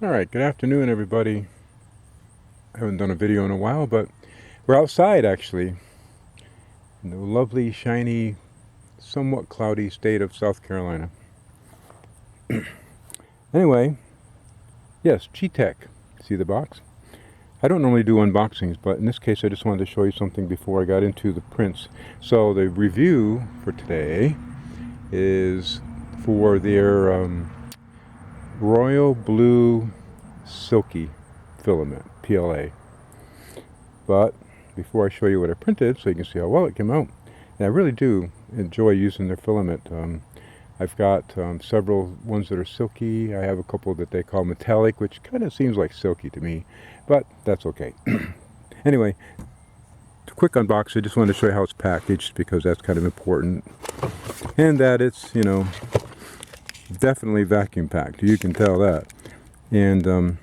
Alright, good afternoon everybody. I haven't done a video in a while, but we're outside actually, in the lovely, shiny, somewhat cloudy state of South Carolina. Anyway, yes, Geeetech. See the box? I don't normally do unboxings, but in this case I just wanted to show you something before I got into the prints. So the review for today is for their Royal Blue Silky Filament, PLA. But before I show you what I printed, so you can see how well it came out, and I really do enjoy using their filament. I've got several ones that are silky. I have a couple that they call metallic, which kind of seems like silky to me, but that's okay. Anyway, quick unboxing. I just wanted to show you how it's packaged because that's kind of important, and that it's, definitely vacuum packed. You can tell that. And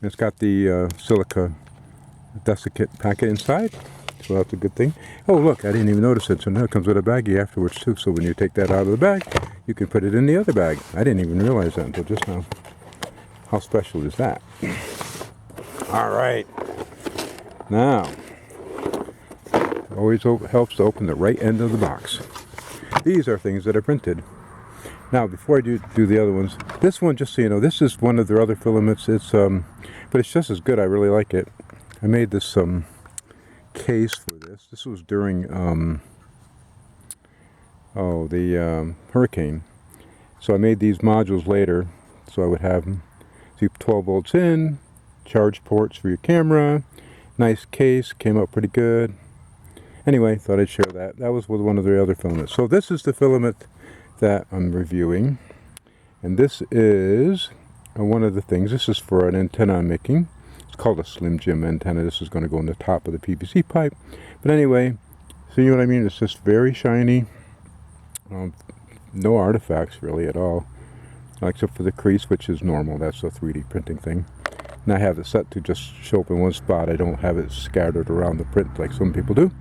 it's got the silica desiccant packet inside, so that's a good thing. Oh look, I didn't even notice it. So now it comes with a baggie afterwards too, so when you take that out of the bag you can put it in the other bag. I didn't even realize that until just now. How special is that? Alright, now always helps to open the right end of the box. These are things that I printed. Now before I do the other ones, this one, just so you know, this is one of their other filaments. It's but it's just as good. I really like it. I made this case for this. This was during the hurricane. So I made these modules later, so I would have them. So 12 volts in, charge ports for your camera. Nice case, came out pretty good. Anyway, thought I'd share that. That was with one of the other filaments. So this is the filament that I'm reviewing, and this is one of the things. This is for an antenna I'm making. It's called a Slim Jim antenna. This is going to go in the top of the PVC pipe. But anyway, so you know what I mean? It's just very shiny. No artifacts really at all, except for the crease, which is normal. That's a 3D printing thing. And I have it set to just show up in one spot. I don't have it scattered around the print like some people do.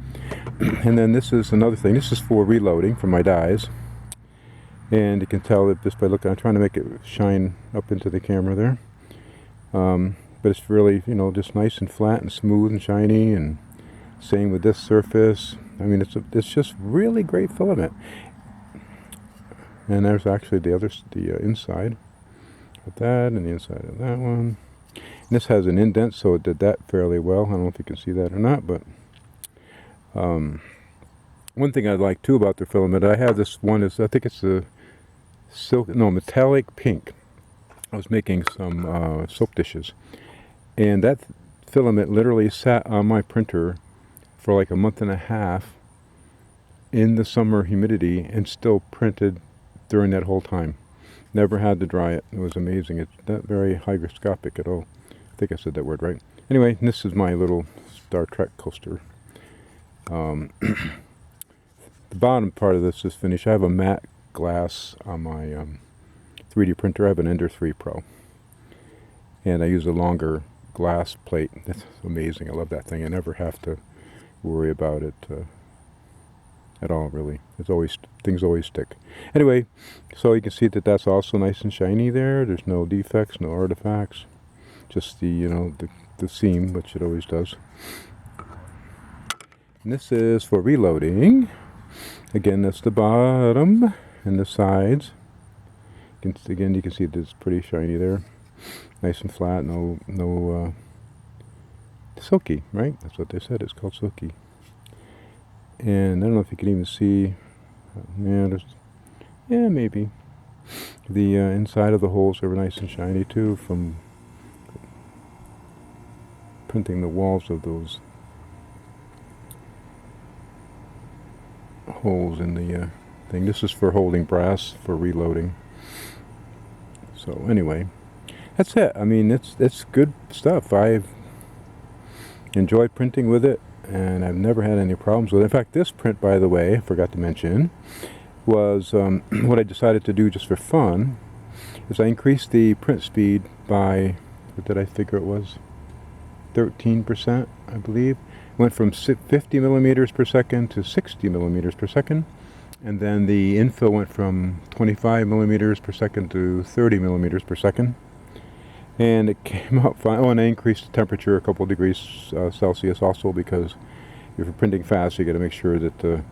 And then this is another thing. This is for reloading for my dies. And you can tell that just by looking, I'm trying to make it shine up into the camera there. But it's really, just nice and flat and smooth and shiny, and same with this surface. I mean, it's just really great filament. And there's actually the inside of that and the inside of that one. And this has an indent, so it did that fairly well. I don't know if you can see that or not, but one thing I like too about their filament, I have this one, I think it's a metallic pink. I was making some soap dishes, and that filament literally sat on my printer for like a month and a half in the summer humidity and still printed during that whole time. Never had to dry it. It was amazing. It's not very hygroscopic at all. I think I said that word right. Anyway, this is my little Star Trek coaster. The bottom part of this is finished. I have a matte glass on my 3D printer. I have an Ender 3 Pro, and I use a longer glass plate. That's amazing. I love that thing. I never have to worry about it at all, really. Things always stick. Anyway, so you can see that that's also nice and shiny there. There's no defects, no artifacts, just the the seam, which it always does. And this is for reloading. Again, that's the bottom and the sides. Again, you can see it's pretty shiny there, nice and flat. No silky, right? That's what they said. It's called silky. And I don't know if you can even see. Maybe the inside of the holes are nice and shiny too from printing the walls of those holes in the thing. This is for holding brass for reloading. So anyway, that's it. I mean, it's good stuff. I've enjoyed printing with it, and I've never had any problems with it. In fact, this print, by the way, I forgot to mention, was what I decided to do just for fun, is I increased the print speed by, what did I figure it was? 13%, I believe. Went from 50 millimeters per second to 60 millimeters per second. And then the infill went from 25 millimeters per second to 30 millimeters per second. and it came out fine. Oh, and I increased the temperature a couple degrees Celsius also, because if you're printing fast, you got to make sure that the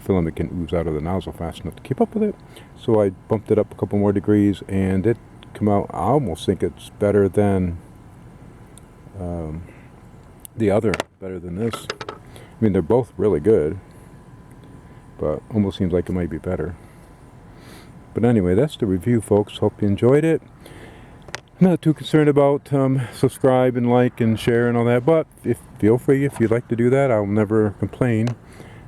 filament can ooze out of the nozzle fast enough to keep up with it. So I bumped it up a couple more degrees, and it came out. I almost think it's better than better than this. I mean, they're both really good, but almost seems like it might be better. But anyway, that's the review, folks. Hope you enjoyed it. I'm not too concerned about subscribe and like and share and all that, but feel free if you'd like to do that. I'll never complain.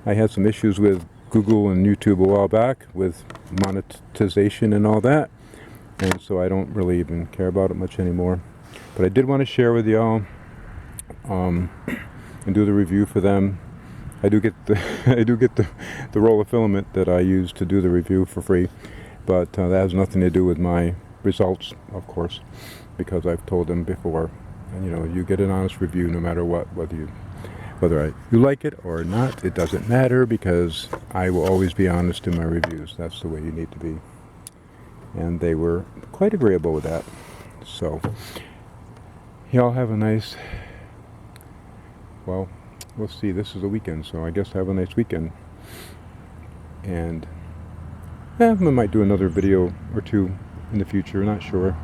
I had some issues with Google and YouTube a while back with monetization and all that, and so I don't really even care about it much anymore. But I did want to share with y'all and do the review for them. I do get the roll of filament that I use to do the review for free, but that has nothing to do with my results, of course, because I've told them before, and you get an honest review no matter what, whether you like it or not. It doesn't matter, because I will always be honest in my reviews. That's the way you need to be, and they were quite agreeable with that. So y'all have a nice, well, we'll see, this is a weekend, so I guess have a nice weekend, and I might do another video or two in the future, not sure.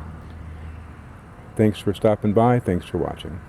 Thanks for stopping by. Thanks for watching.